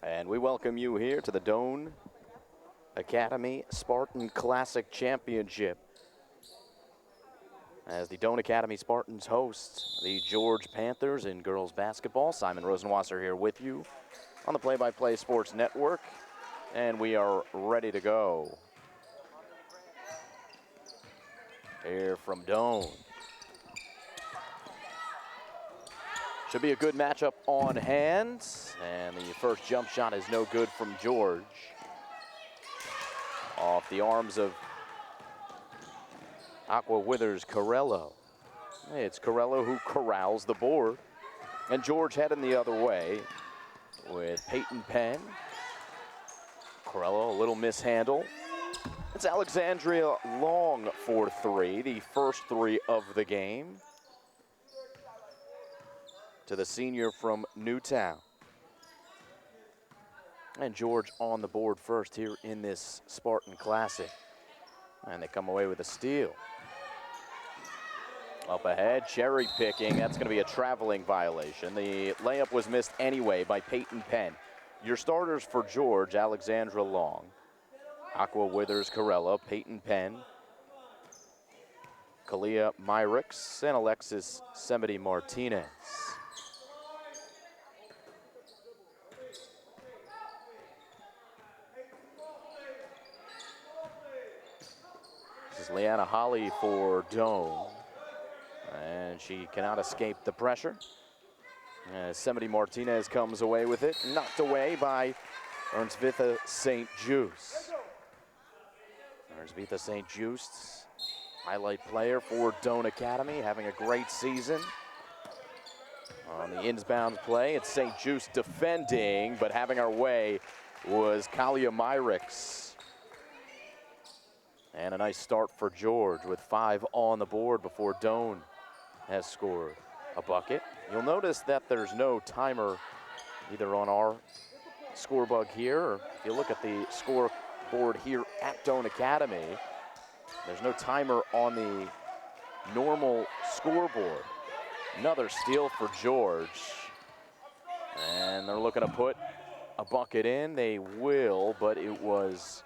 And we welcome you here to the Doane Academy Spartan Classic Championship as the Doane Academy Spartans host the George Panthers in girls basketball. Simon Rosenwasser here with you on the Play-by-Play Sports Network, and we are ready to go. Here from Doane. Should be a good matchup on hand, and the first jump shot is no good from George. Off the arms of Aqua Withers Corello. It's Corello who corrals the board, and George heading the other way with Peyton Penn. Corello, a little mishandle. It's Alexandria Long for three, the first three of the game, to the senior from Newtown. And George on the board first here in this Spartan Classic. And they come away with a steal. Up ahead, cherry picking, that's gonna be a traveling violation. The layup was missed anyway by Peyton Penn. Your starters for George: Alexandra Long, Aqua Withers Corella, Peyton Penn, Kalia Myricks, and Alexis Semity Martinez. This is Leanna Holly for Doane, and she cannot escape the pressure. Semity Martinez comes away with it, knocked away by Ernstvitha St. Just. Ernstvitha St. Just, highlight player for Doane Academy, having a great season. On the inbound play, it's St. Just defending, but having our way was Kalia Myricks. And a nice start for George with 5 on the board before Doane has scored a bucket. You'll notice that there's no timer either on our scorebug here, or if you look at the scoreboard here at Doane Academy, there's no timer on the normal scoreboard. Another steal for George. And they're looking to put a bucket in. They will, but it was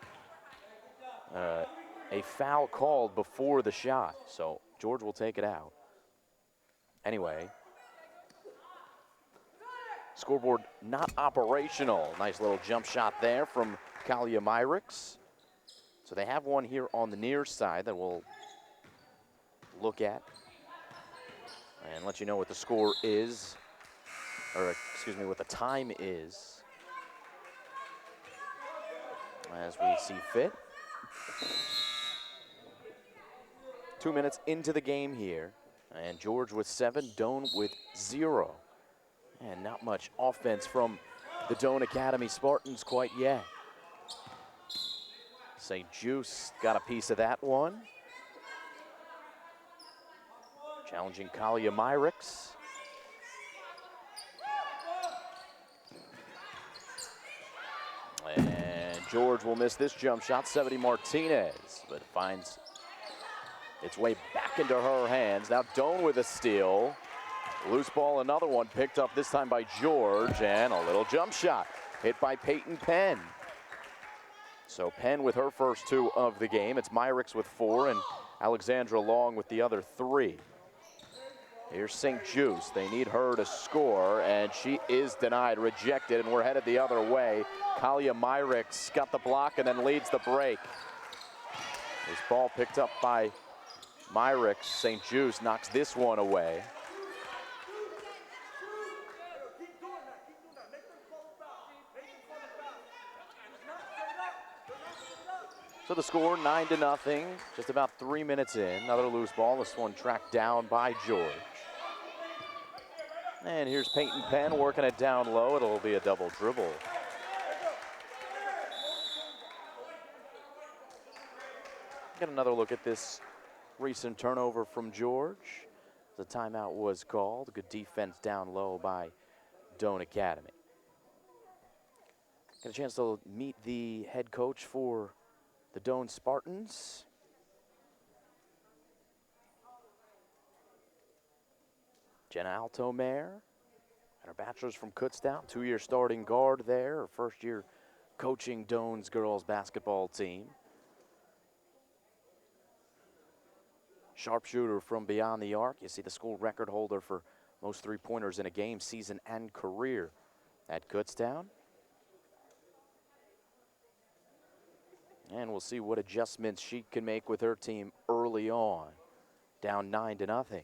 a foul called before the shot, so George will take it out. Anyway, scoreboard not operational. Nice little jump shot there from Kalia Myricks. So they have one here on the near side that we'll look at and let you know what the score is, or excuse me, what the time is as we see fit. 2 minutes into the game here, and George with 7, Doane with 0. And not much offense from the Doane Academy Spartans quite yet. St. Just got a piece of that one. Challenging Kalia Myricks. And George will miss this jump shot. Semity Martinez, but finds its way back into her hands. Now Doane with a steal. Loose ball, another one picked up this time by George, and a little jump shot hit by Peyton Penn. So Penn with her first 2 of the game. It's Myricks with 4 and Alexandra Long with the other 3. Here's St. Just. They need her to score, and she is denied, rejected, and we're headed the other way. Kalia Myricks got the block and then leads the break. This ball picked up by Myricks. St. Just knocks this one away. So the score 9-0, just about 3 minutes in. Another loose ball, this one tracked down by George. And here's Peyton Penn working it down low. It'll be a double dribble. Get another look at this recent turnover from George. The timeout was called. Good defense down low by Doane Academy. Got a chance to meet the head coach for the Doane Spartans. Jenna Altomer. And her bachelor's from Kutztown, 2-year starting guard there, her first year coaching Doane's girls basketball team. Sharpshooter from beyond the arc. You see the school record holder for most three-pointers in a game, season and career at Kutztown. And we'll see what adjustments she can make with her team early on, down 9-0.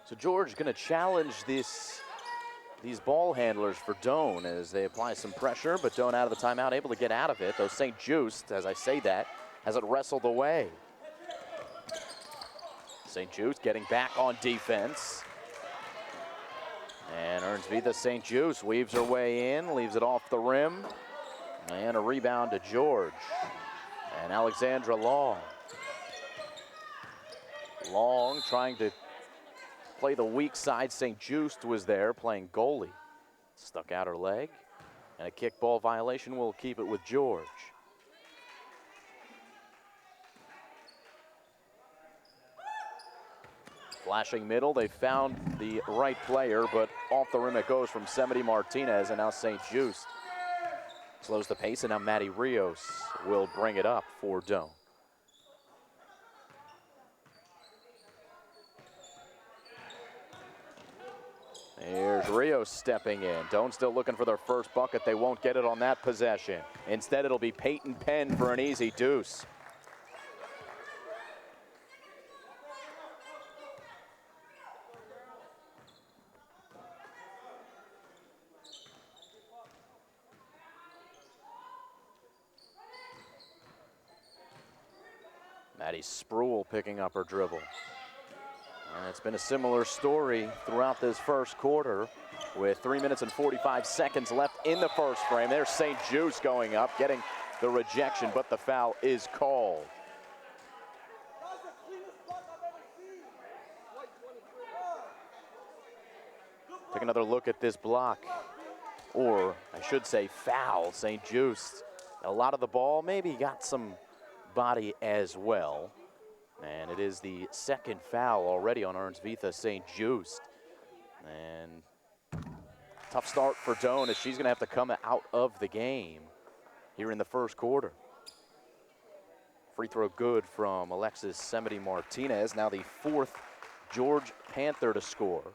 So George going to challenge these ball handlers for Doane as they apply some pressure, but Doane out of the timeout, able to get out of it. Though St. Just, as I say that, has it wrestled away. St. Just getting back on defense. And Earnsvita St. Just weaves her way in, leaves it off the rim. And a rebound to George. And Alexandra Long. Long trying to play the weak side. St. Just was there playing goalie. Stuck out her leg. And a kickball violation will keep it with George. Flashing middle, they found the right player, but off the rim it goes from Semity Martinez, and now St. Just slows the pace, and now Maddie Rios will bring it up for Doane. Here's Rios stepping in. Doane still looking for their first bucket. They won't get it on that possession. Instead, it'll be Peyton Penn for an easy deuce. Maddie Spruill picking up her dribble. And it's been a similar story throughout this first quarter with 3 minutes and 45 seconds left in the first frame. There's St. Just going up, getting the rejection, but the foul is called. Take another look at this block, or I should say foul. St. Just, a lot of the ball, maybe got some body as well. And it is the second foul already on Earnsvita St. Just. And tough start for Doane as she's going to have to come out of the game here in the first quarter. Free throw good from Alexis Semity Martinez. Now the fourth George Panther to score.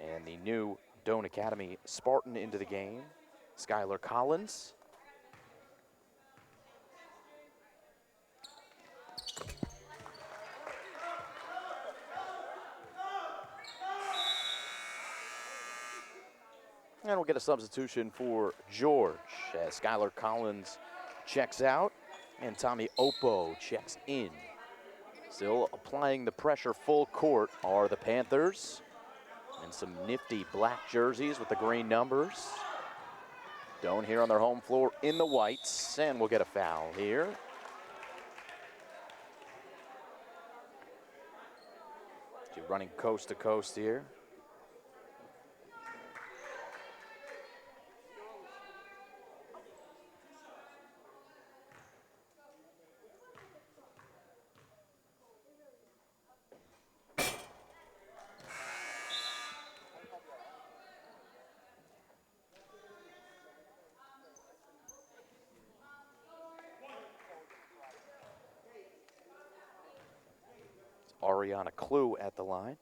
And the new Doane Academy Spartan into the game, Skylar Collins. And we'll get a substitution for George as Skylar Collins checks out and Tommy Oppo checks in. Still applying the pressure full court are the Panthers. And some nifty black jerseys with the green numbers. Doane here on their home floor in the whites, and we'll get a foul here. She's running coast to coast here. Ariana Clue at the line.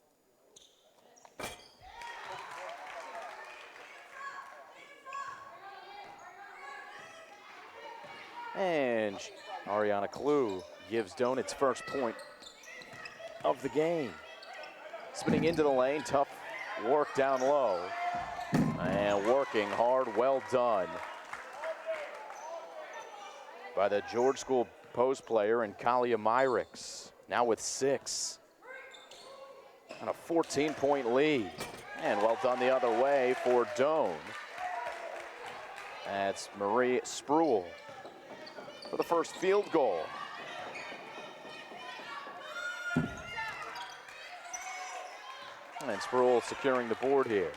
And Ariana Clue gives Doane its first point of the game. Spinning into the lane, tough work down low. And working hard, well done by the George School post player and Kalia Myricks. Now with 6 and a 14-point lead. And well done the other way for Doane. That's Marie Spruill for the first field goal. And Sproul securing the board here.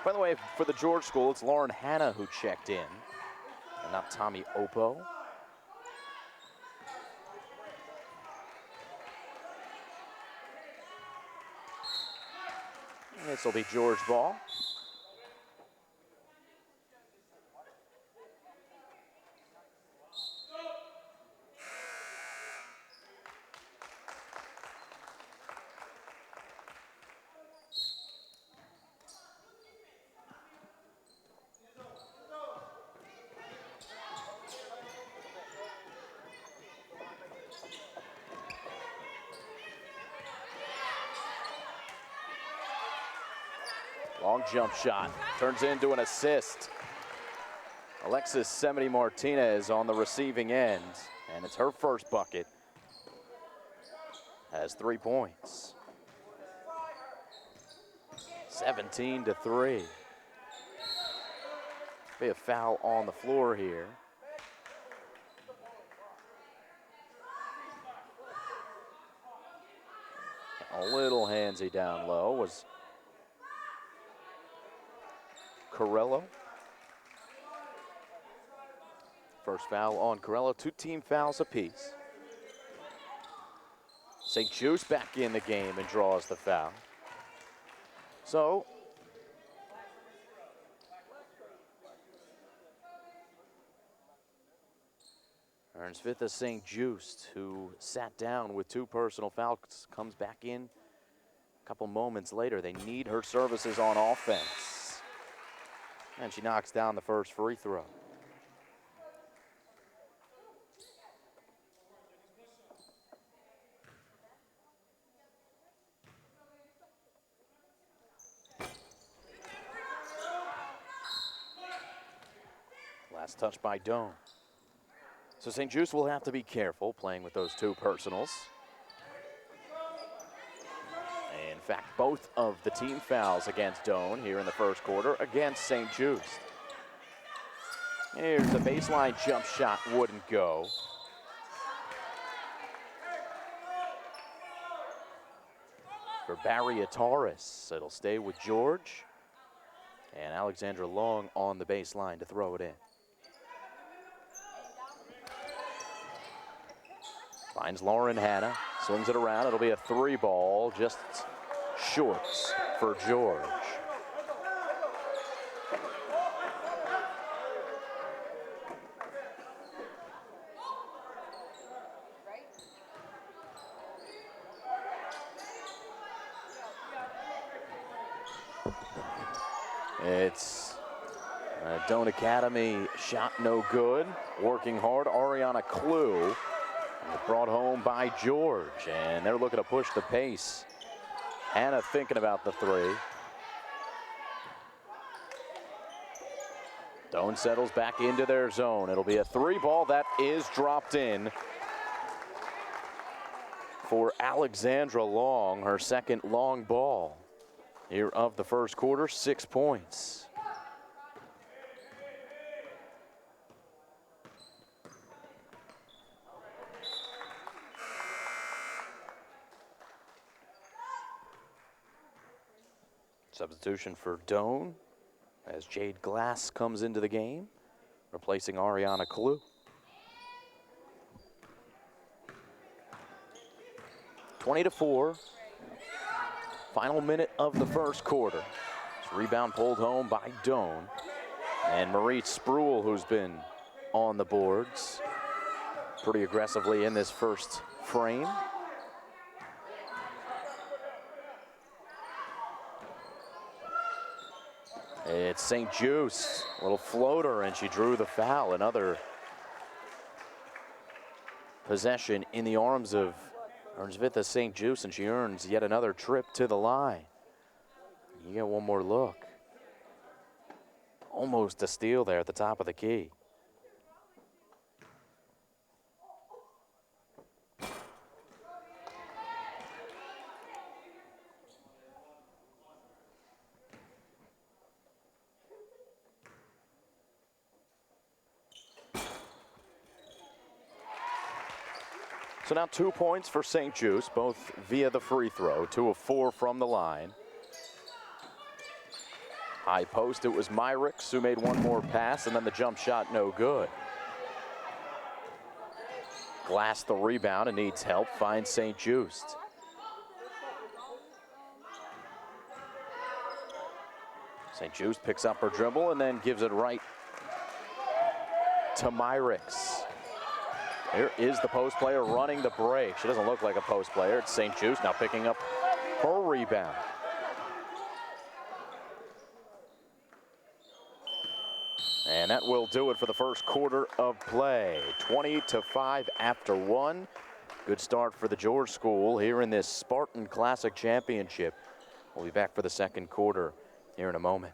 By the way, for the George School, it's Lauren Hanna who checked in, and not Tommy Oppo. This will be George ball. Long jump shot, turns into an assist. Alexis Semity Martinez on the receiving end, and it's her first bucket. Has 3 points. 17-3. Be a foul on the floor here. A little handsy down low was Corello. First foul on Corello, 2 team fouls apiece. St. Juice back in the game and draws the foul. So, Ernst Vitha St. Juice, who sat down with 2 personal fouls, comes back in a couple moments later. They need her services on offense. And she knocks down the first free throw. Last touch by Doane. So St. Juice will have to be careful playing with those 2 personals. In fact, both of the team fouls against Doane here in the first quarter against St. Juice. Here's the baseline jump shot, wouldn't go. For Barry Ataris, it'll stay with George. And Alexandra Long on the baseline to throw it in. Finds Lauren Hanna, swings it around. It'll be a 3 ball, just short for George. It's Doane Academy shot no good. Working hard, Ariana Clue. Brought home by George, and they're looking to push the pace. Hanna thinking about the 3. Doane settles back into their zone. It'll be a 3 ball that is dropped in for Alexandra Long, her second long ball here of the first quarter, 6 points. Substitution for Doane as Jade Glass comes into the game, replacing Ariana Clue. 20-4. Final minute of the first quarter. This rebound pulled home by Doane. And Marie Sproul, who's been on the boards pretty aggressively in this first frame. It's St. Juice, a little floater, and she drew the foul. Another possession in the arms of Ernst Vitha St. Juice, and she earns yet another trip to the line. You get one more look. Almost a steal there at the top of the key. So now 2 points for St. Juice, both via the free throw, 2 of 4 from the line. High post, it was Myrick's who made one more pass, and then the jump shot no good. Glass the rebound and needs help, finds St. Just. St. Just picks up her dribble and then gives it right to Myrick's. Here is the post player running the break. She doesn't look like a post player. It's St. Just now picking up her rebound. And that will do it for the first quarter of play. 20-5 after one. Good start for the George School here in this Spartan Classic Championship. We'll be back for the second quarter here in a moment.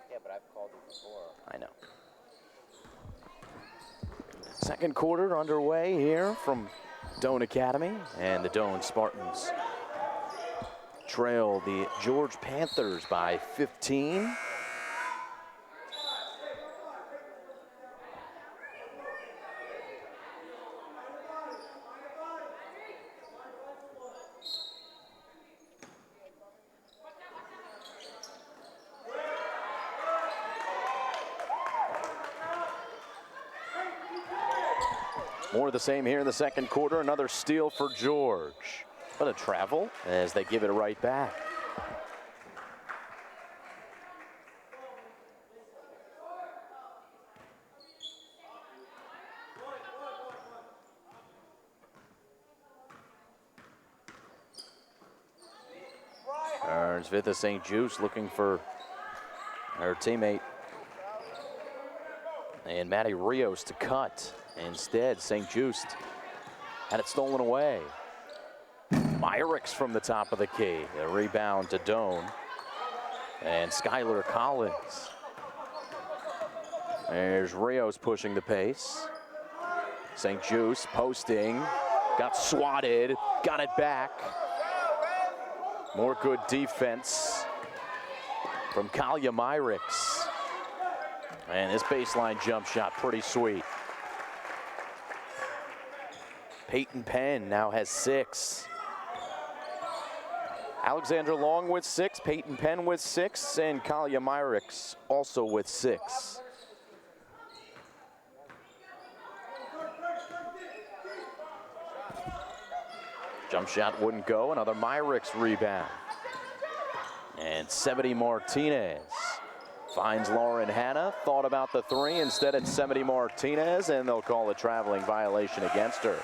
Yeah, but I've called it before. I know. Second quarter underway here from Doane Academy, and the Doane Spartans trail the George Panthers by 15. More of the same here in the second quarter. Another steal for George. But a travel as they give it right back. There's Vitha St. Just looking for her teammate and Maddie Rios to cut. Instead, St. Just had it stolen away. Myrick's from the top of the key. A rebound to Doane. And Skylar Collins. There's Rios pushing the pace. St. Just posting. Got swatted. Got it back. More good defense from Kalia Myrick's. And this baseline jump shot, pretty sweet. Peyton Penn now has 6. Alexandra Long with 6, Peyton Penn with 6, and Kalia Myrick's also with 6. Jump shot wouldn't go, another Myrick's rebound. And Sebedy Martinez finds Lauren Hanna, thought about the 3, instead it's Sebedy Martinez, and they'll call a traveling violation against her.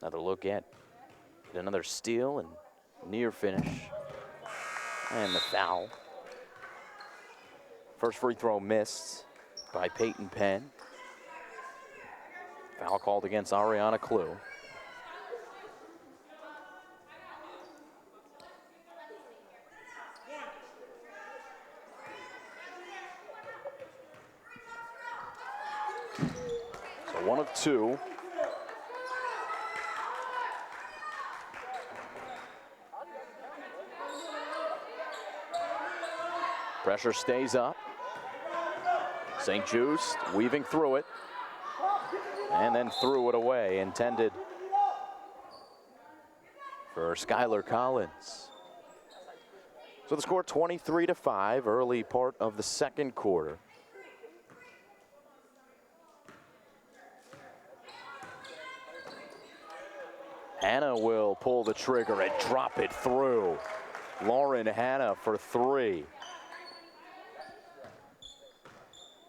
Another look at another steal and near finish. And the foul. First free throw missed by Peyton Penn. Foul called against Ariana Clue. So 1 of 2. Pressure stays up. St. Jude's weaving through it. And then threw it away, intended for Skylar Collins. So the score 23-5, early part of the second quarter. Hannah will pull the trigger and drop it through. Lauren Hannah for 3.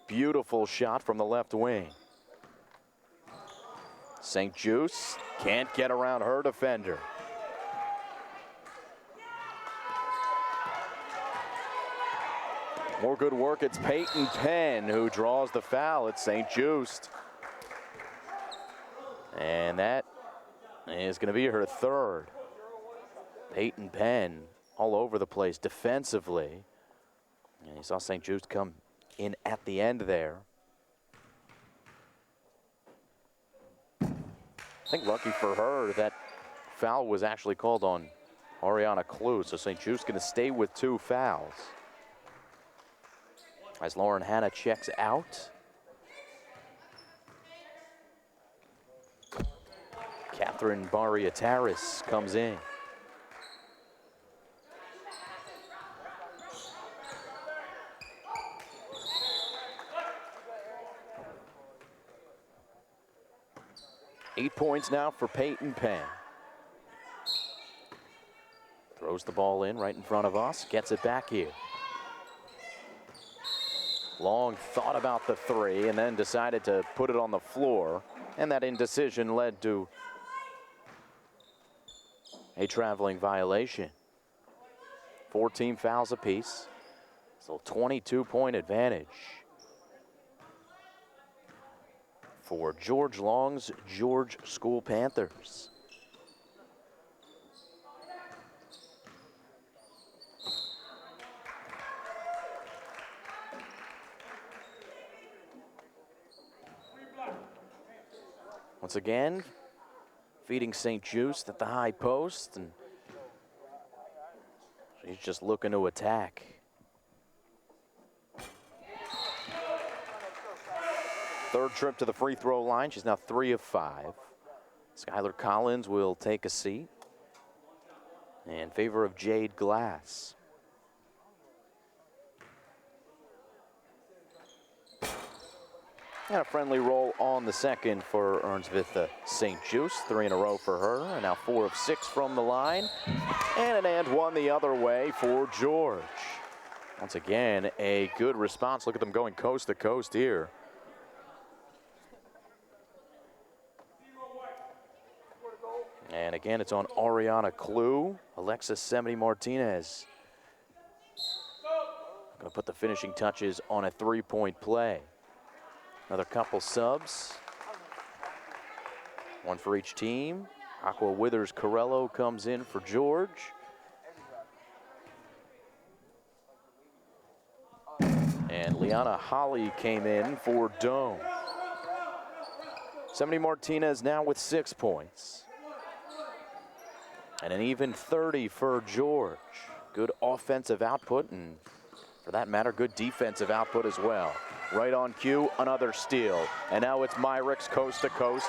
Beautiful shot from the left wing. St. Jude's can't get around her defender. More good work. It's Peyton Penn who draws the foul at St. Jude's. And that is going to be her 3rd. Peyton Penn all over the place defensively. And you saw St. Jude's come in at the end there. I think lucky for her that foul was actually called on Ariana Clue, so St. Jude's going to stay with 2 fouls. As Lauren Hannah checks out. Catherine Barriataris comes in. Eight points now for Peyton Penn. Throws the ball in right in front of us, gets it back here. Long thought about the 3 and then decided to put it on the floor. And that indecision led to a traveling violation. 14 fouls apiece. So 22-point advantage for George Long's George School Panthers. Once again, feeding St. Jude's at the high post, and she's just looking to attack. Third trip to the free throw line. She's now 3 of 5. Skylar Collins will take a seat in favor of Jade Glass. And a friendly roll on the second for Earnsvith St. Jude's. 3 in a row for her, and now 4 of 6 from the line. And an and 1 the other way for George. Once again, a good response. Look at them going coast to coast here. And again, it's on Ariana Clue. Alexis Semeny-Martinez going to put the finishing touches on a 3-point play. Another couple subs. 1 for each team. Aqua Withers Corello comes in for George. And Liana Holly came in for Doane. Semeny-Martinez now with 6 points. And an even 30 for George. Good offensive output, and for that matter, good defensive output as well. Right on cue, another steal. And now it's Myrick's coast to coast.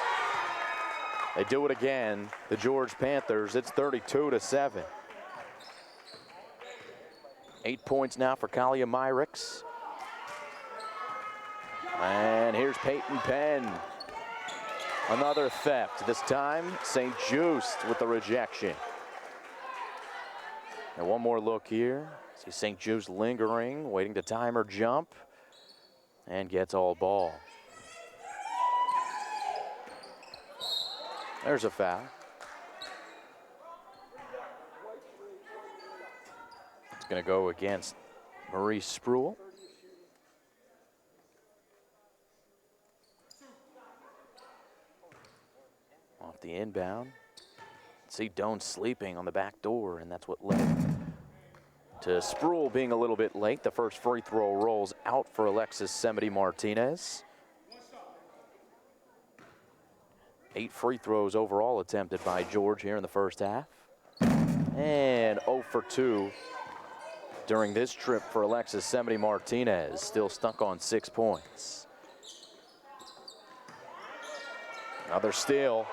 They do it again, the George Panthers. It's 32-7. 8 points now for Kalia Myrick's. And here's Peyton Penn. Another theft. This time, St. Jude's with the rejection. And one more look here. See St. Jude's lingering, waiting to time her jump. And gets all ball. There's a foul. going to go against Marie Spruill. Off the inbound. See Doane sleeping on the back door, and that's what led to Spruill being a little bit late. The first free throw rolls out for Alexis Semedy-Martinez. 8 free throws overall attempted by George here in the first half. And 0 for 2 during this trip for Alexis Semedy-Martinez. Still stuck on 6 points. Another steal.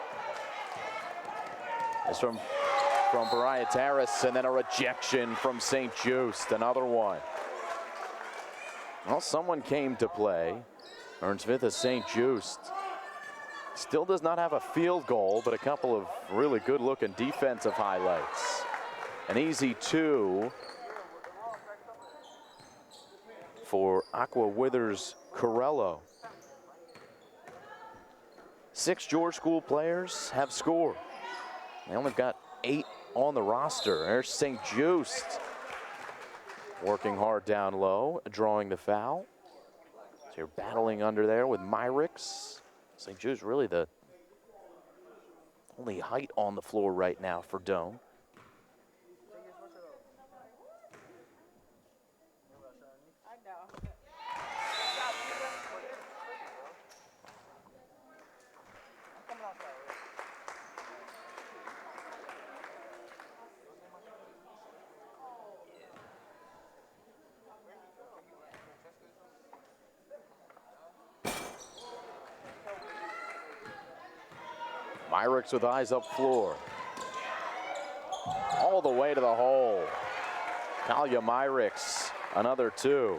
It's from Bariah Terrace, and then a rejection from St. Just. Another one. Well, someone came to play. Ern Smith of St. Just. Still does not have a field goal, but a couple of really good-looking defensive highlights. An easy 2 for Aqua Withers Corello. 6 George School players have scored. They only got 8 on the roster. There's St. Just working hard down low, drawing the foul. So you're battling under there with Myricks. St. Just really the only height on the floor right now for Doane. Myricks with eyes up floor. All the way to the hole. Talia Myricks, another 2.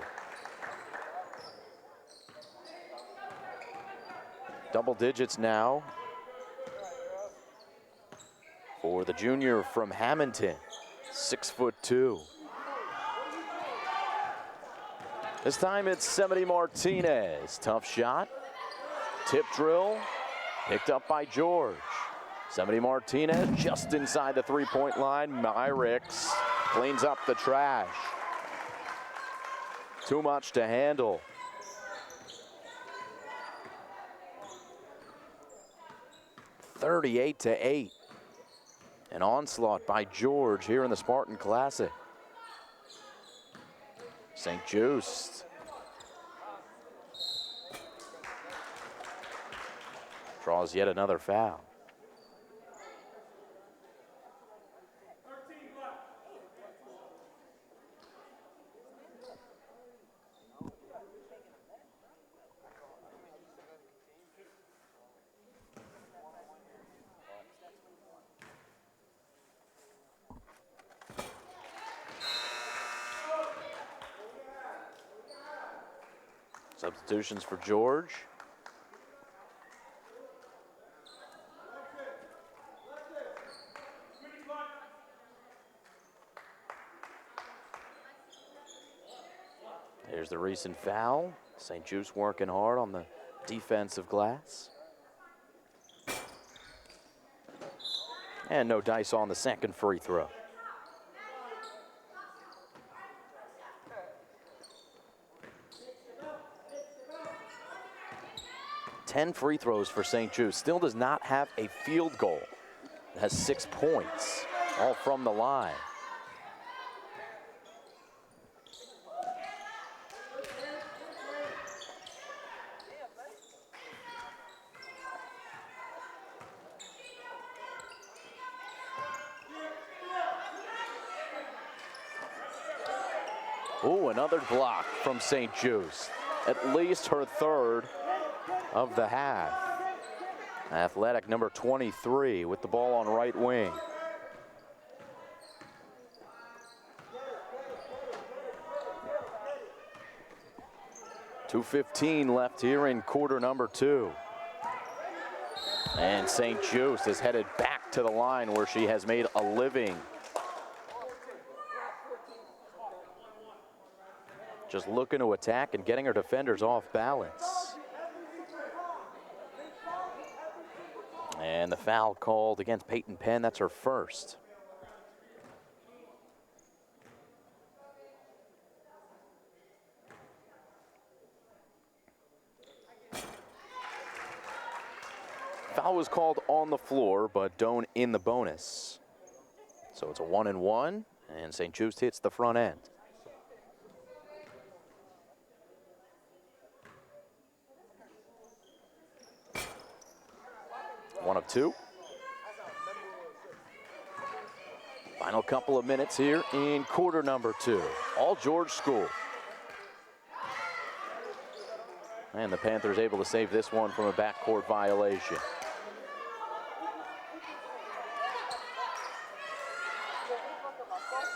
Double digits now for the junior from Hamilton, 6'2". This time it's Semedy-Martinez. Tough shot. Tip drill. Picked up by George. Semedy-Martinez just inside the three-point line. Myricks cleans up the trash. Too much to handle. (38-8). An onslaught by George here in the Spartan Classic. St. Just. Draws yet another foul. Substitutions for George. There's the recent foul. St. Just working hard on the defensive glass. And no dice on the second free throw. Ten free throws for St. Just. Still does not have a field goal. It has 6 points, all from the line. Ooh, another block from St. Just. At least her third of the half. Athletic number 23 with the ball on right wing. .2:15 left here in quarter number 2. And St. Just is headed back to the line where she has made a living. Just looking to attack and getting her defenders off balance. And the foul called against Peyton Penn. That's her first. Foul was called on the floor, but Doane in the bonus. So it's a 1-and-1, and St. Just hits the front end. One of two. Final couple of minutes here in quarter number 2. All George School. And the Panthers able to save this one from a backcourt violation.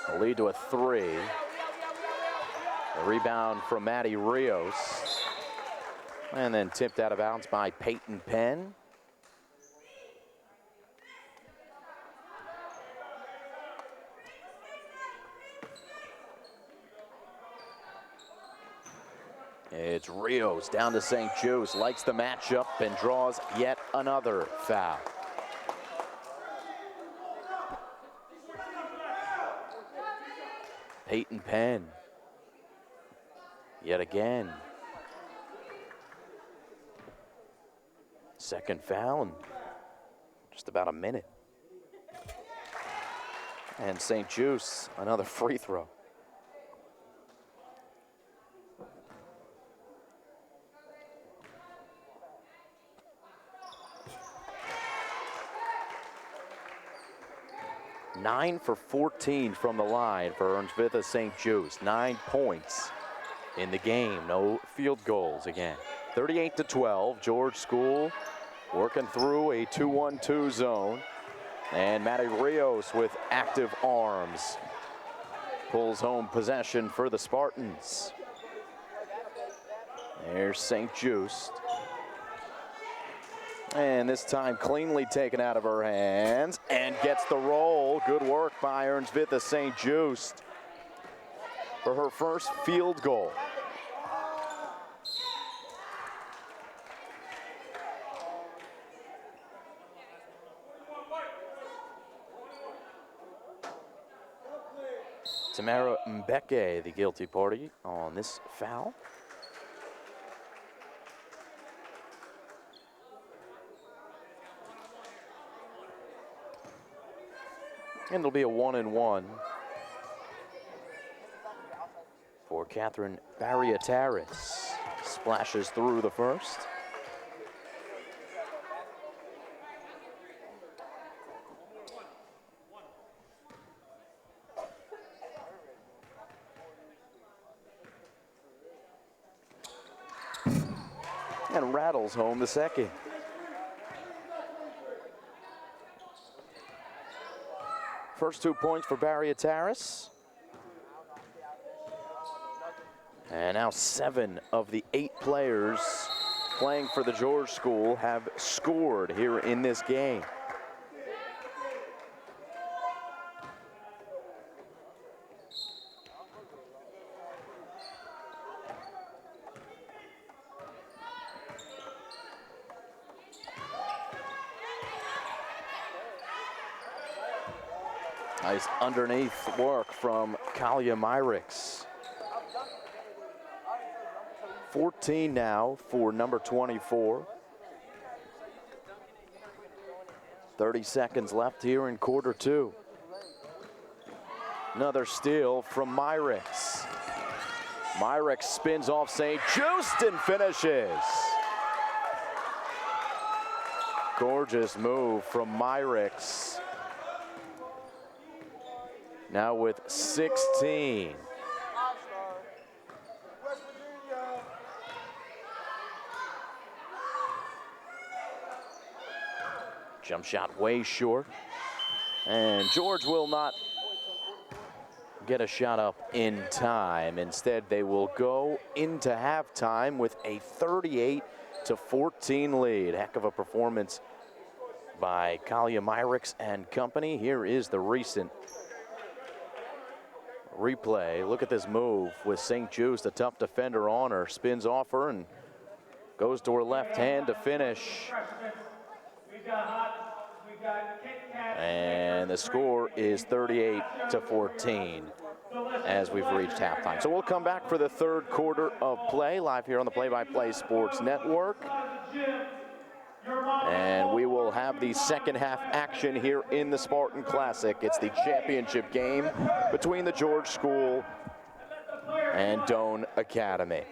A lead to a 3. A rebound from Matty Rios. And then tipped out of bounds by Peyton Penn. It's Rios down to St. Just, likes the matchup and draws yet another foul. Peyton Penn, yet again. Second foul in just about a minute. And St. Just, another free throw. Nine for 14 from the line for Earnsvitha St. Just. 9 points in the game. No field goals again. 38-12. George School working through a 2-1-2 zone. And Matty Rios with active arms pulls home possession for the Spartans. There's St. Just. And this time cleanly taken out of her hands and gets the roll. Good work by Earnsvitha St. Just for her first field goal. Tamara Mbeke, the guilty party on this foul. And it'll be a 1-and-1 for Catherine Barriataris. Splashes through the first. And rattles home the second. First 2 points for Barriataris. And now 7 of the 8 players playing for the George School have scored here in this game. Nice underneath work from Kalia Myricks. 14 now for number 24. 30 seconds left here in quarter 2. Another steal from Myricks. Myricks spins off St. Just and finishes. Gorgeous move from Myricks. Now with 16. Jump shot way short. And George will not get a shot up in time. Instead, they will go into halftime with a 38-14 lead. Heck of a performance by Kalia Myricks and company. Here is the recent replay. Look at this move with St. Just, a tough defender on her, spins off her and goes to her left hand to finish. And the score is 38-14 as we've reached halftime. So we'll come back for the third quarter of play live here on the Play by Play Sports Network. And we will have the second half action here in the Spartan Classic. It's the championship game between the George School and Doane Academy.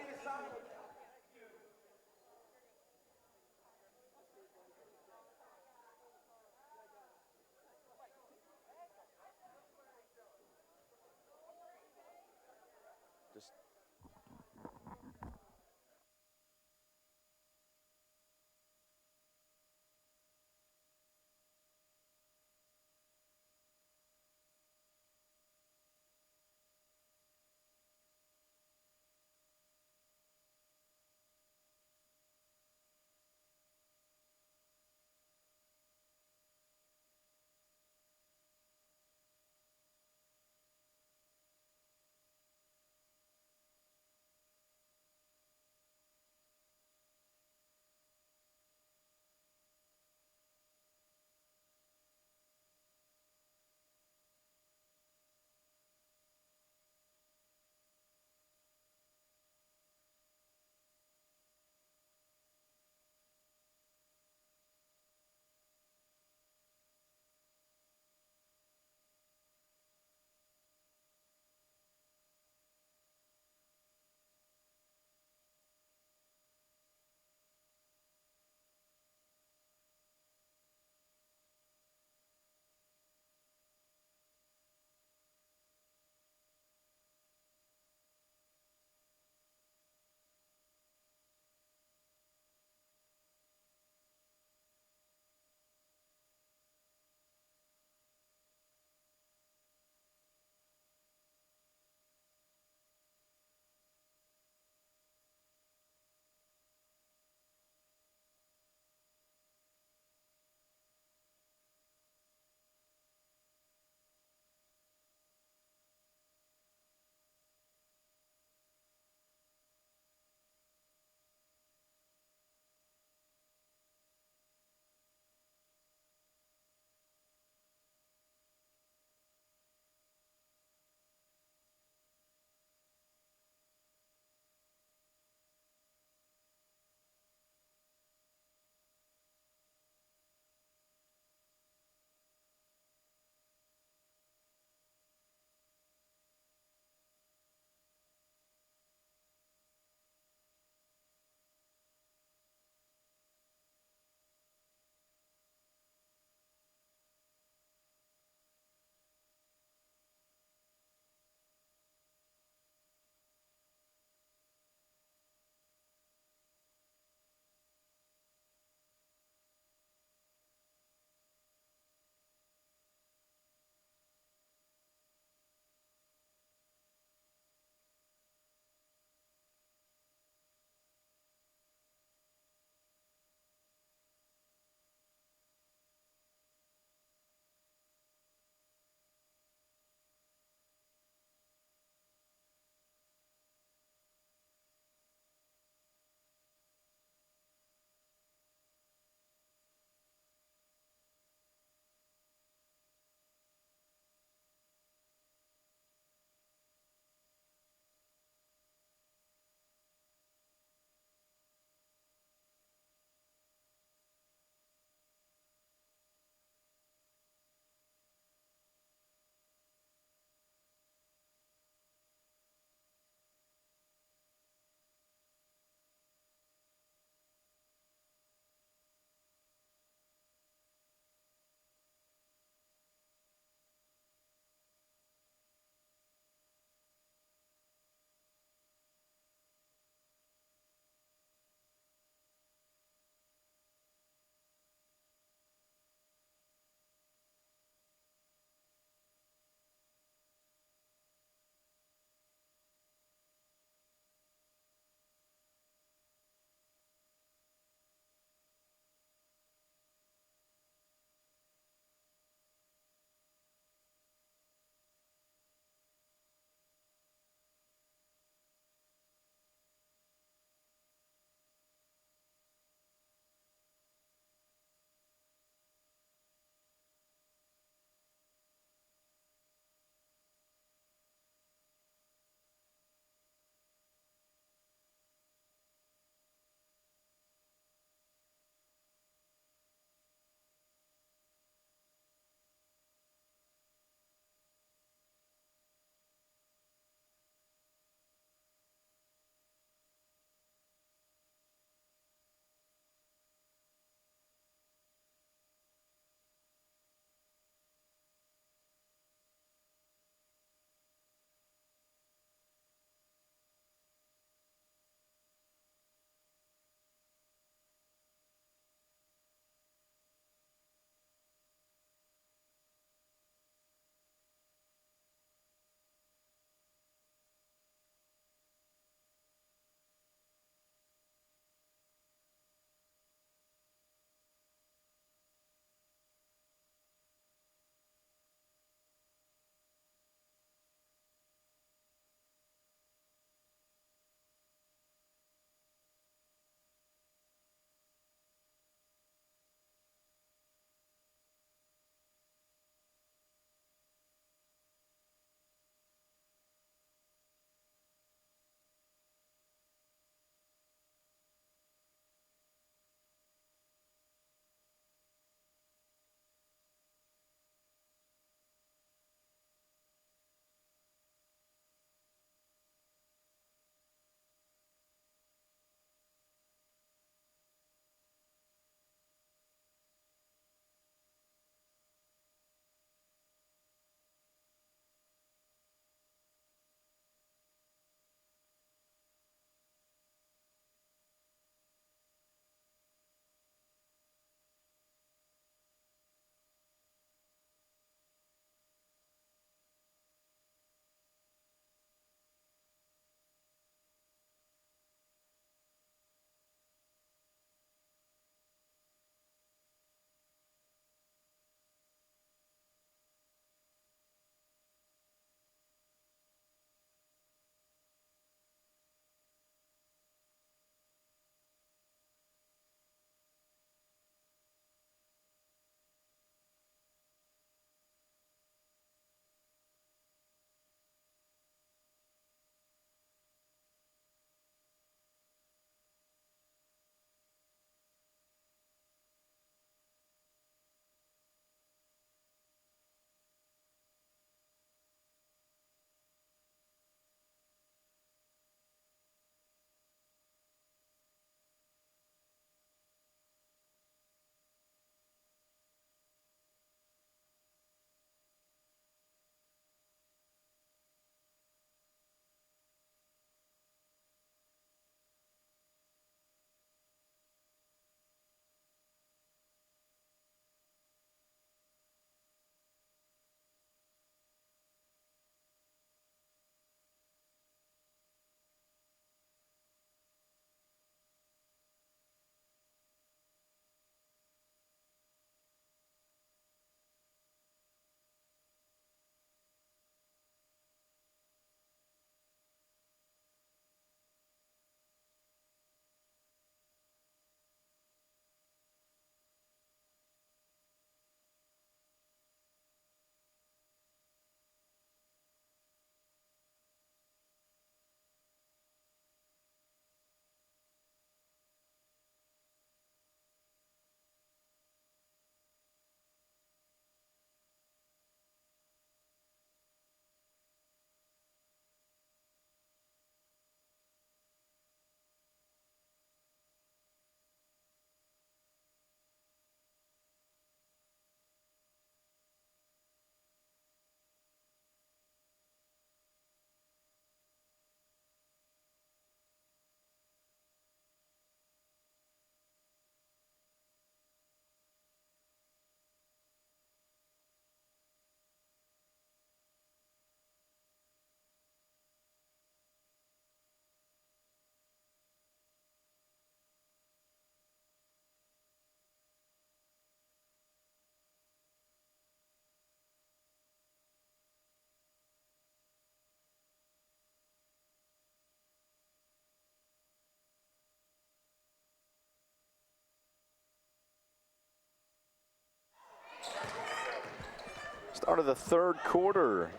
Start of the third quarter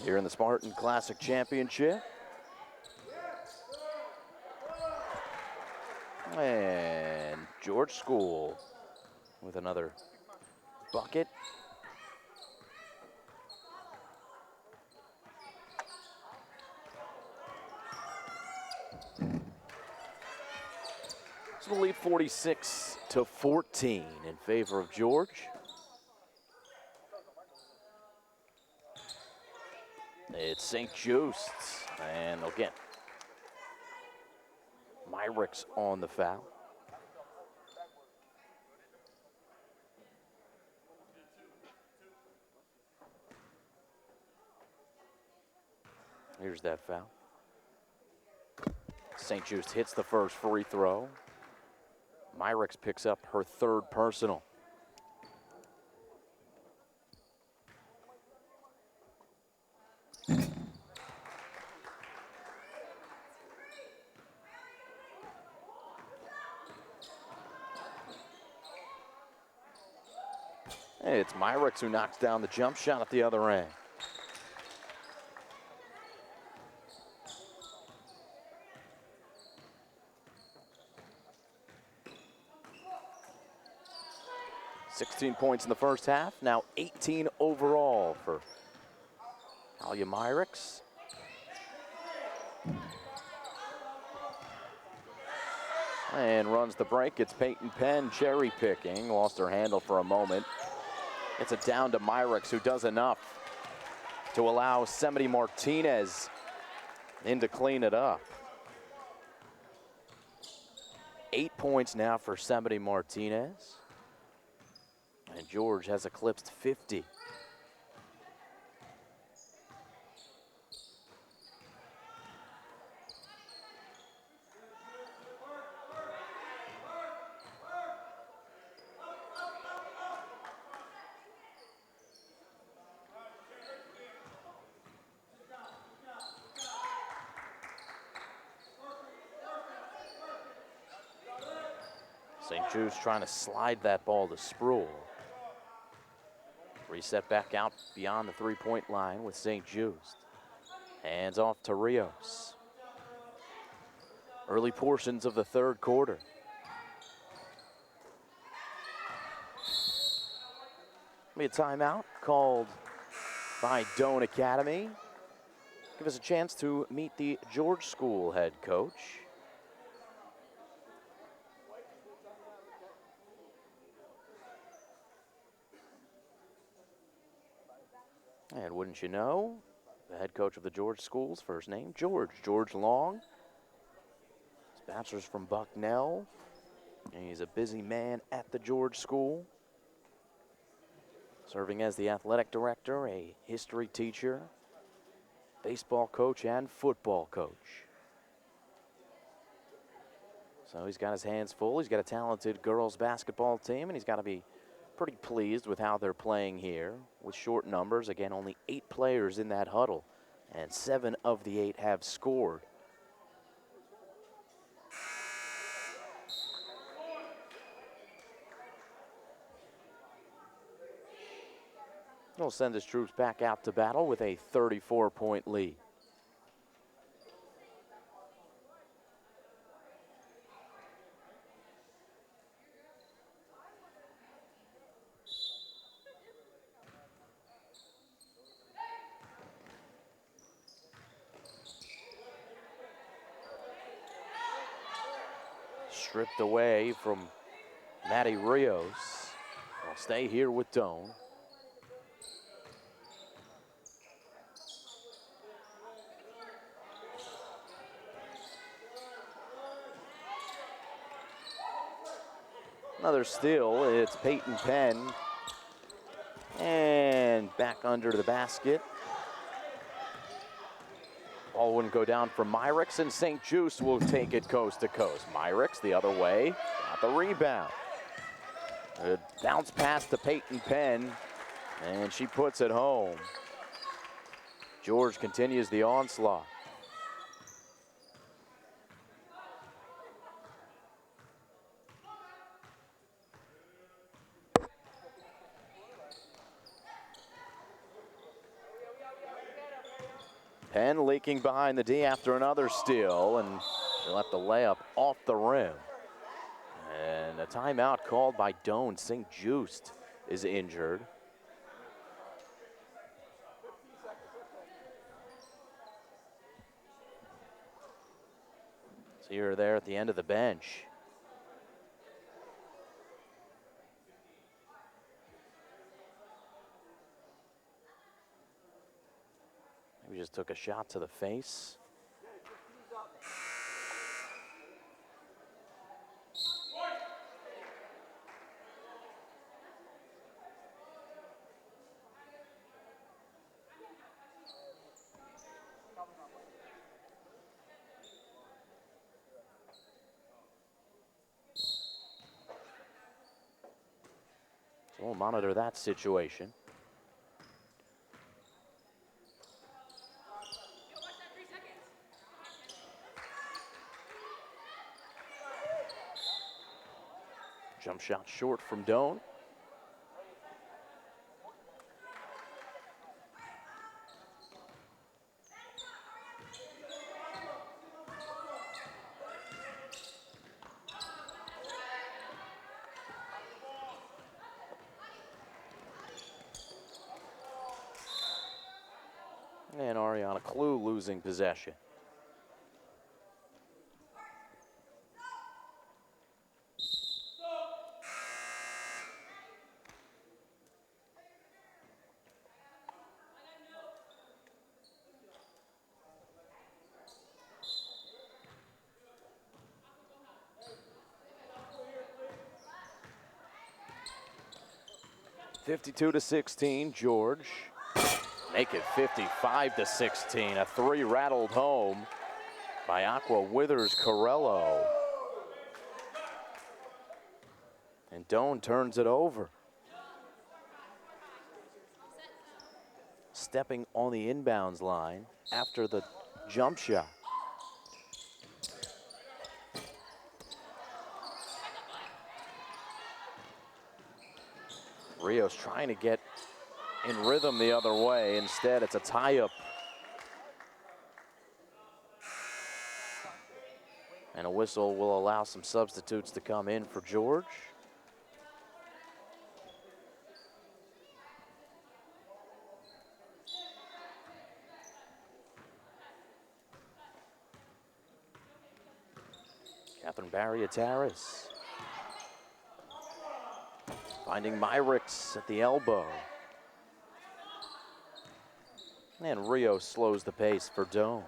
here in the Spartan Classic Championship. And George School with another bucket. So the lead 46-14 in favor of George. It's St. Joust's, and they'll get Myrick's on the foul. Here's that foul. St. Just hits the first free throw. Myrick's picks up her third personal. Hey, it's Myrick's who knocks down the jump shot at the other end. "16 points in the first half, now 18 overall for Talia Myrick's. And runs the break. It's Peyton Penn cherry picking. Lost her handle for a moment. It's it down to Myrick's, who does enough to allow Semity Martinez in to clean it up. 8 points now for Semity Martinez. And George has eclipsed 50. St. Jude's trying to slide that ball to Sproul. Reset back out beyond the three-point line with St. Jude's. Hands off to Rios. Early portions of the third quarter. Be a timeout called by Doane Academy. Give us a chance to meet the George School head coach. And wouldn't you know, the head coach of the George Schools, first name, George Long. His bachelor's from Bucknell, and he's a busy man at the George School. Serving as the athletic director, a history teacher, baseball coach, and football coach. So he's got his hands full. He's got a talented girls basketball team, and he's got to be pretty pleased with how they're playing here with short numbers. Again, only 8 players in that huddle, and 7 of the 8 have scored. He'll send his troops back out to battle with a 34-point lead. Stripped away from Maddie Rios. I'll stay here with Doane. Another steal, it's Peyton Penn. And back under the basket. Ball wouldn't go down for Myrick's, and St. Just will take it coast to coast. Myrick's the other way, got the rebound. A bounce pass to Peyton Penn, and she puts it home. George continues the onslaught. Penn leaking behind the D after another steal, and they let the layup off the rim. And a timeout called by Doane. St. Just is injured. So you're there at the end of the bench. Maybe just took a shot to the face. So we'll monitor that situation. Jump shot short from Doane. And Ariana Clue losing possession. (52-16), George. Make it 55-16. A three rattled home by Aqua Withers Corello. And Doane turns it over. Stepping on the inbounds line after the jump shot. Rios trying to get in rhythm the other way. Instead, it's a tie-up. And a whistle will allow some substitutes to come in for George. Catherine Barriataris finding Myricks at the elbow. And Rio slows the pace for Doane.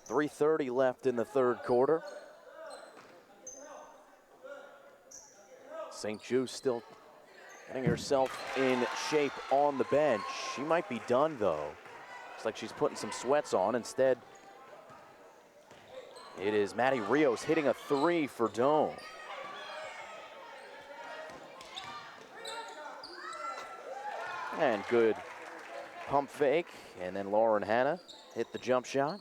3:30 left in the third quarter. St. Just still getting herself in shape on the bench. She might be done though. Looks like she's putting some sweats on. Instead, it is Maddie Rios hitting a three for Doane. And good pump fake, and then Lauren Hanna hit the jump shot.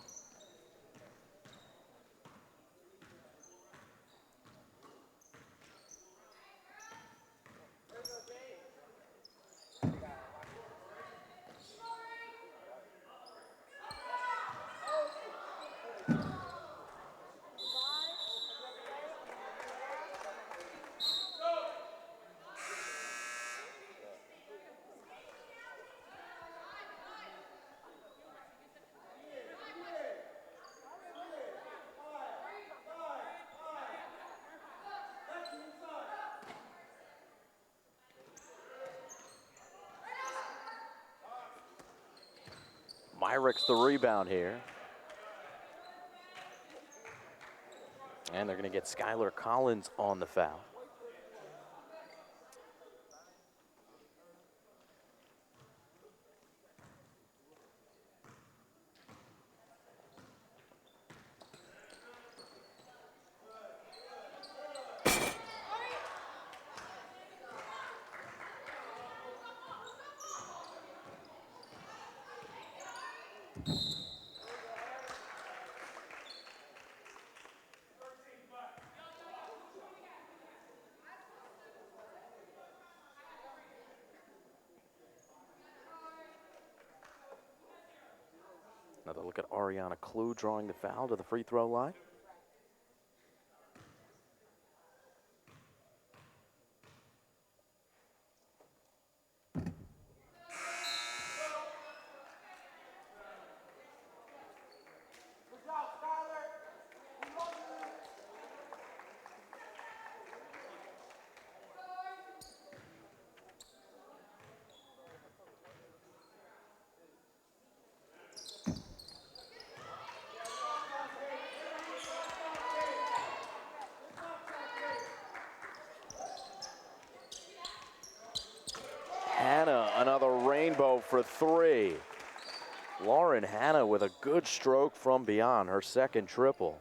Myricks the rebound here. And they're going to get Skylar Collins on the foul. Another look at Ariana Klug drawing the foul to the free throw line. Hannah, another rainbow for three. Lauren Hannah with a good stroke from beyond, her second triple.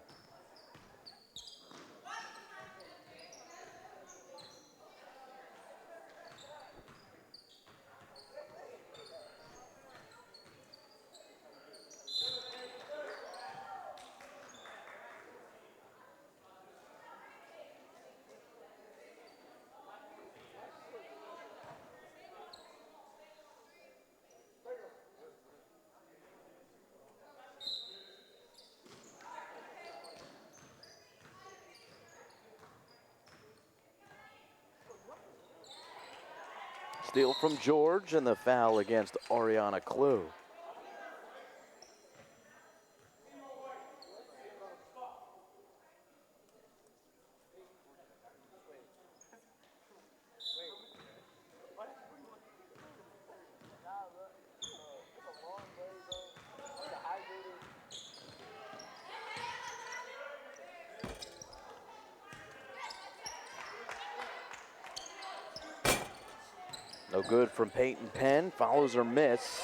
Steal from George and the foul against Ariana Klug. No good from Peyton Penn, follows her miss.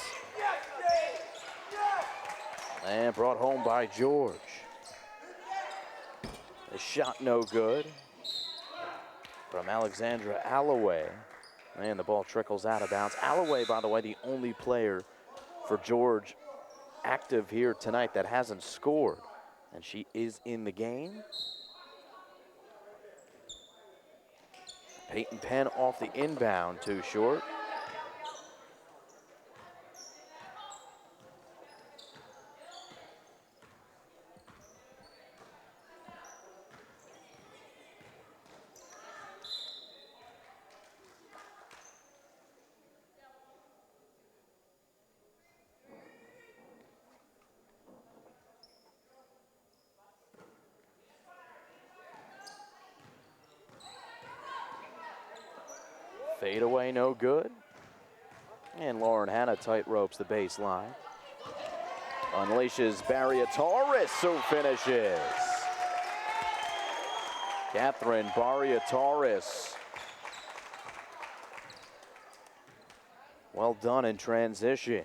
And brought home by George. A shot no good from Alexandra Alloway. And the ball trickles out of bounds. Alloway, by the way, the only player for George active here tonight that hasn't scored. And she is in the game. Peyton Penn off the inbound, too short. Fade away, no good. And Lauren Hannah tight ropes the baseline. Unleashes Barrios, who finishes. Catherine Barrios. Well done in transition.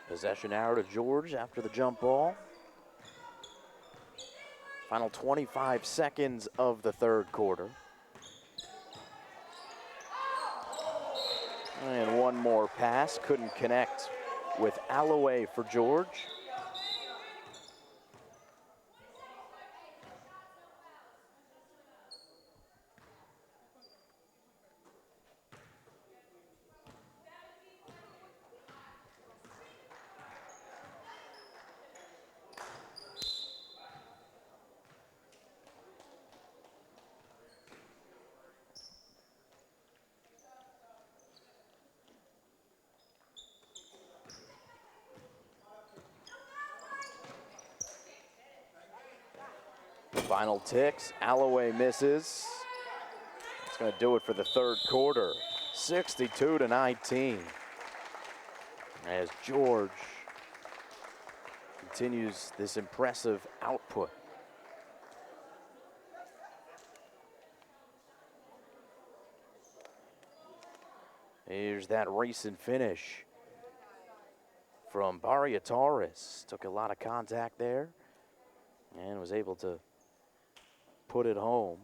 Possession arrow to George after the jump ball. Final 25 seconds of the third quarter. And one more pass, couldn't connect with Alloway for George. Final ticks, Alloway misses. It's going to do it for the third quarter, 62-19. As George continues this impressive output. Here's that recent finish from Barrios. Took a lot of contact there and was able to put it home.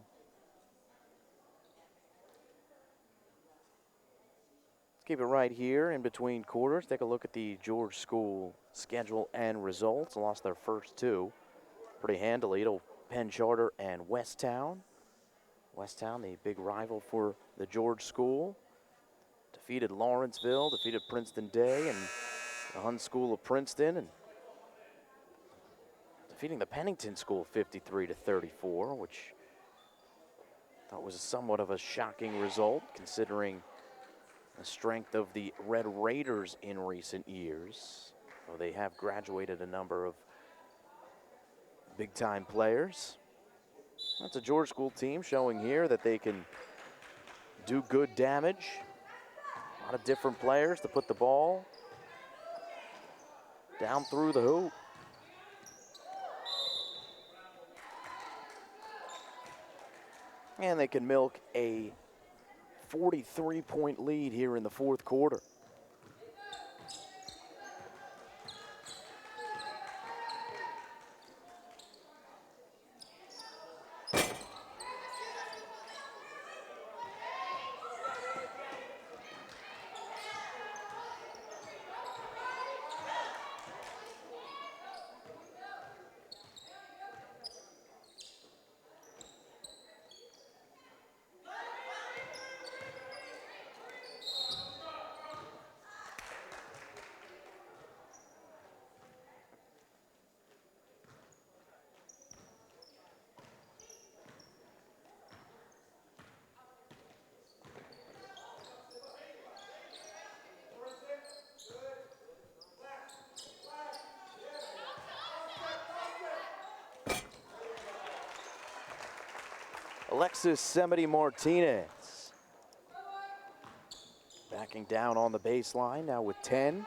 keep it right here in between quarters. Take a look at the George School schedule and results. Lost their first two pretty handily to Penn Charter and Westtown. Westtown, the big rival for the George School, defeated Lawrenceville, defeated Princeton Day and the Hun School of Princeton, and defeating the Pennington School 53-34, which I thought was somewhat of a shocking result considering the strength of the Red Raiders in recent years. Well, they have graduated a number of big-time players. That's a George School team showing here that they can do good damage. A lot of different players to put the ball down through the hoop. And they can milk a 43-point lead here in the fourth quarter. Alexis Semity-Martinez backing down on the baseline now with 10.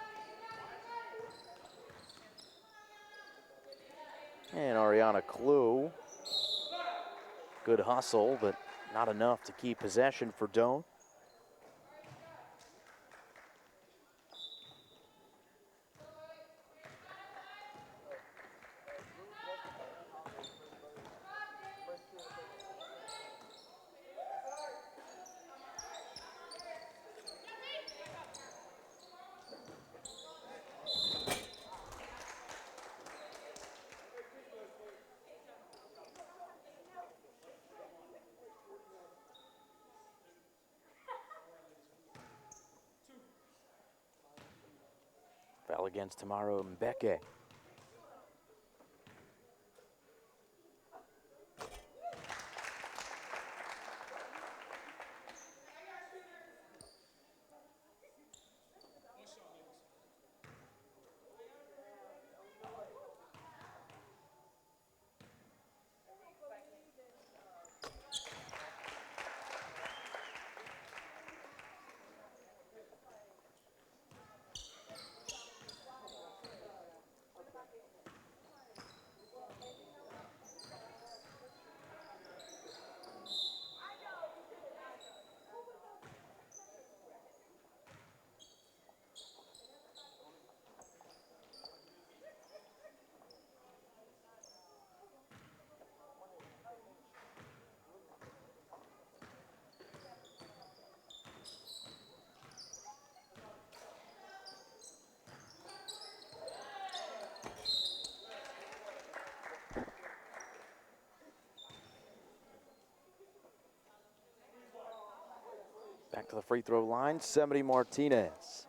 And Ariana Klug, good hustle, but not enough to keep possession for Doane. Foul against Tamara Mbeke. Back to the free throw line, Semity-Martinez.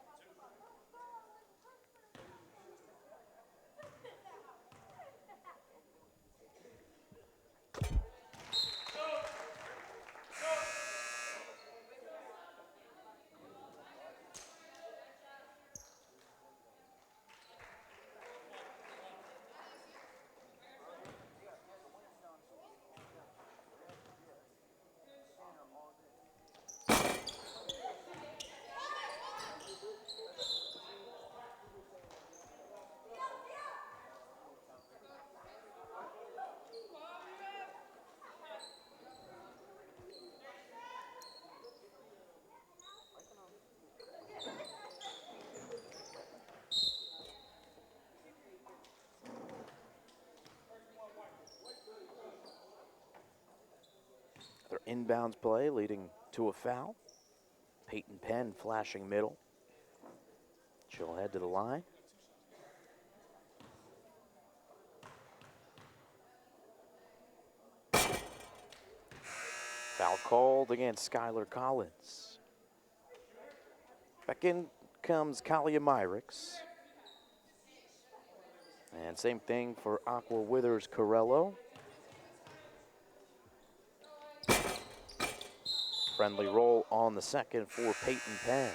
Their inbounds play leading to a foul. Peyton Penn flashing middle. She'll head to the line. Foul called against Skylar Collins. Back in comes Kalia Myricks. And same thing for Aqua Withers Corello. Friendly roll on the second for Peyton Penn.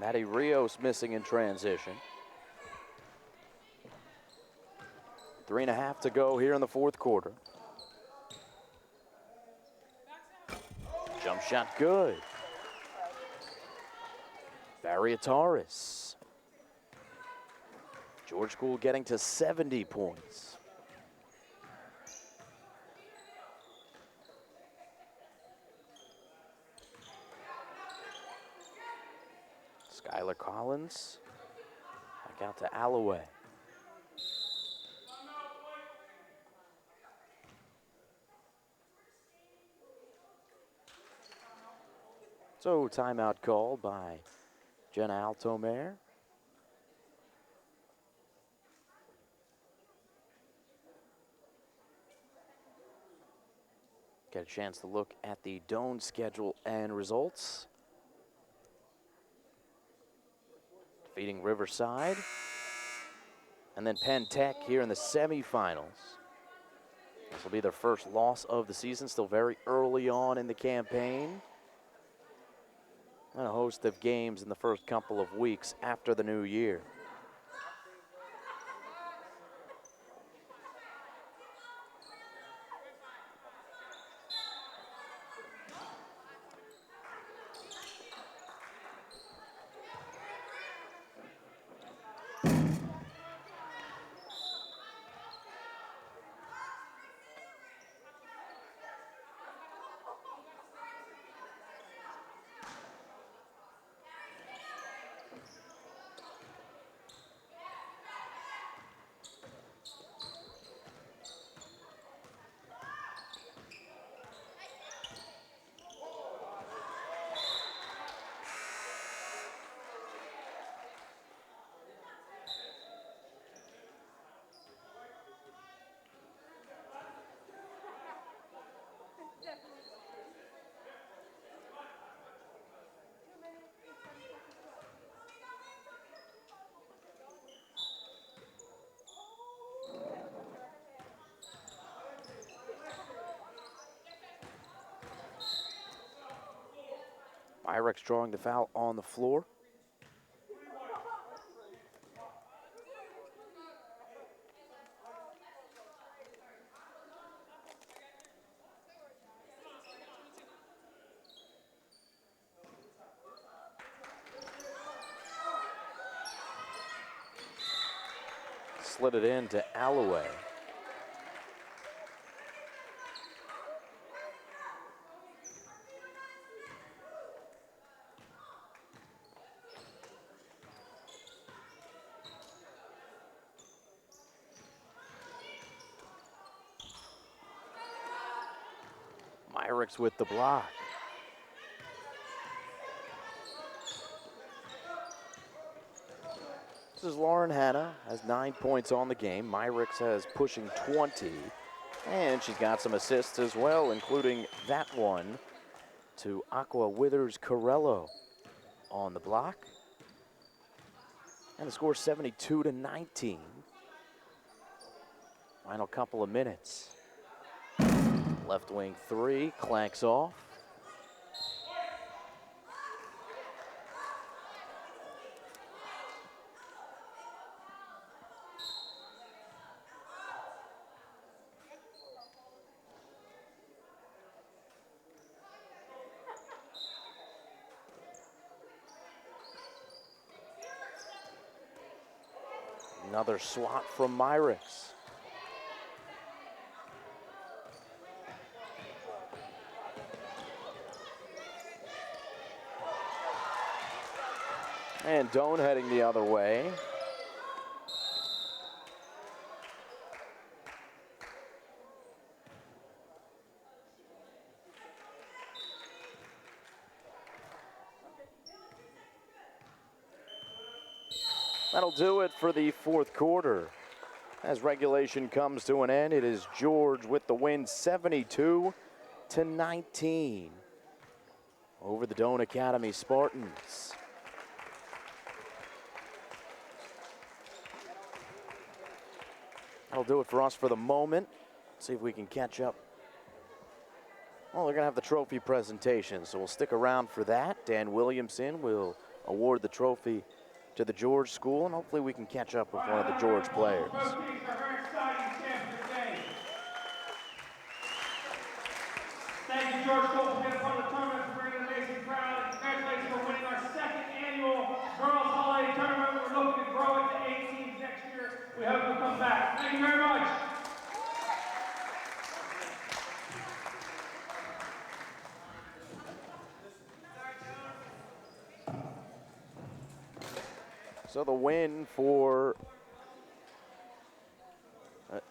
Maddie Rios missing in transition. 3.5 to go here in the fourth quarter. Jump shot good. Barriataris. George School getting to 70 points. Skylar Collins. Back out to Alloway. So timeout called by Jenna Altomer. Get a chance to look at the Doane schedule and results. Defeating Riverside. And then Penn Tech here in the semifinals. This will be their first loss of the season, still very early on in the campaign. And a host of games in the first couple of weeks after the new year. Myrex drawing the foul on the floor. Slid it in to Alloway. Myrex with the block. This is Lauren Hanna, has 9 points on the game. Myrex has pushing 20. And she's got some assists as well, including that one to Aqua Withers Corello on the block. And the score 72-19. Final couple of minutes. Left wing three, clanks off. Another swat from Myrick's. And Doane heading the other way. That'll do it for the fourth quarter. As regulation comes to an end, it is George with the win, 72-19 over the Doane Academy Spartans. That'll do it for us for the moment. See if we can catch up. Well, they're going to have the trophy presentation, so we'll stick around for that. Dan Williamson will award the trophy to the George School, and hopefully we can catch up with one of the George players. Thank you, George School, for being a part of the tournament, for bringing the nation proud. Congratulations for winning our second annual Girls Holiday Tournament. We're looking to grow it to 8 teams next year. We hope you'll come back. Thank you very much. So the win for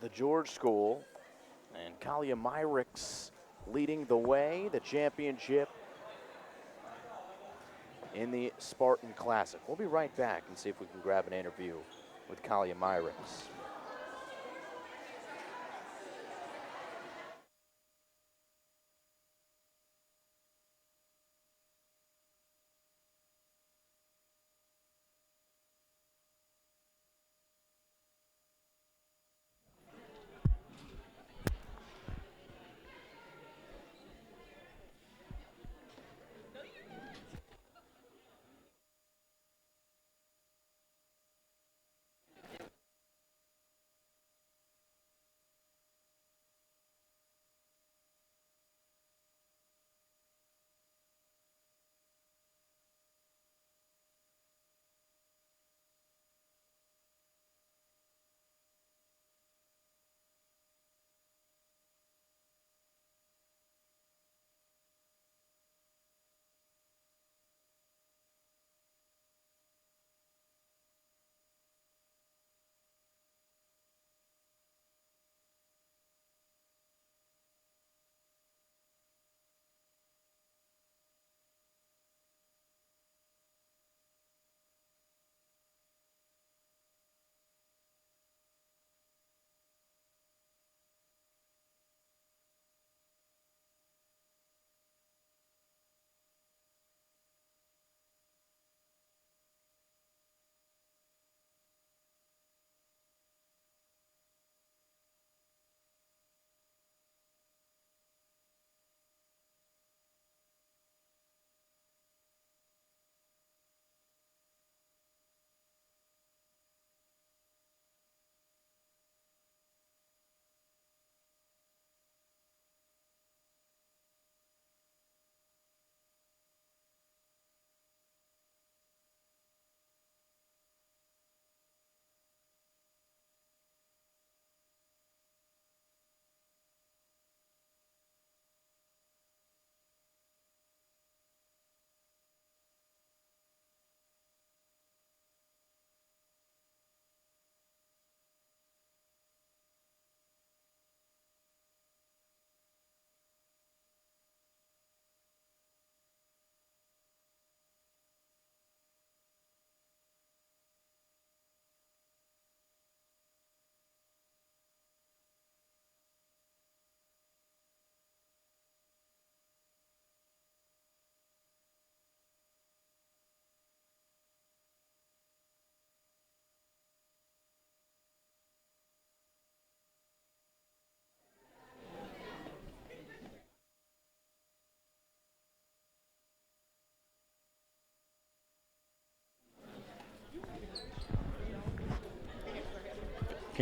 the George School, and Kalia Myrick's leading the way, the championship in the Spartan Classic. We'll be right back and see if we can grab an interview with Kalia Myrick's.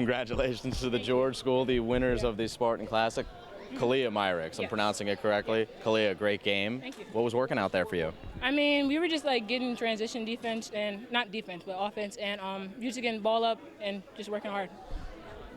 Congratulations to the George School, the winners of the Spartan Classic. Kalia Myricks, I'm Yes. pronouncing it correctly. Kalia, great game. Thank you. What was working out there for you? I mean, we were just like getting transition defense and not defense, but offense, and just getting ball up and just working hard.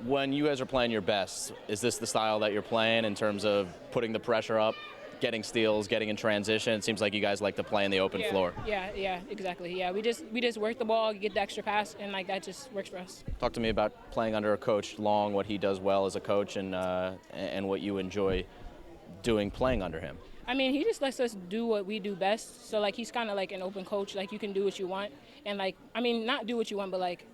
When you guys are playing your best, is this the style that you're playing in terms of putting the pressure up, getting steals, getting in transition? It seems like you guys like to play in the open floor. Yeah, exactly. Yeah, we just work the ball, get the extra pass, and like that just works for us. Talk to me about playing under a coach Long, what he does well as a coach, and what you enjoy doing playing under him. I mean, he just lets us do what we do best. So like he's kind of like an open coach. Like you can do what you want, and like I mean, not do what you want, but like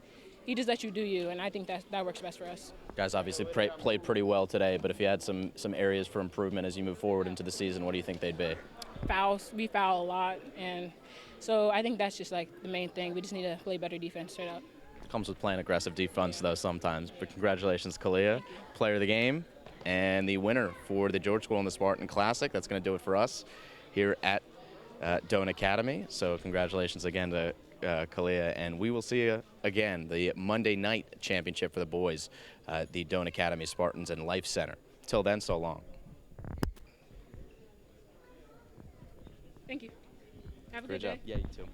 he just lets you do you, and I think that works best for us. Guys obviously played pretty well today, but if you had some areas for improvement as you move forward into the season, what do you think they'd be? Fouls, we foul a lot, and so I think that's just like the main thing. We just need to play better defense straight up. Comes with playing aggressive defense though sometimes, but congratulations, Kalia, player of the game and the winner for the George School and the Spartan Classic. That's going to do it for us here at Doane Academy. So congratulations again to Kalia, and we will see you again the Monday night championship for the boys, the Doane Academy Spartans and Life Center. Till then, so long. Thank you. Have a Great good job. day. Yeah, you too.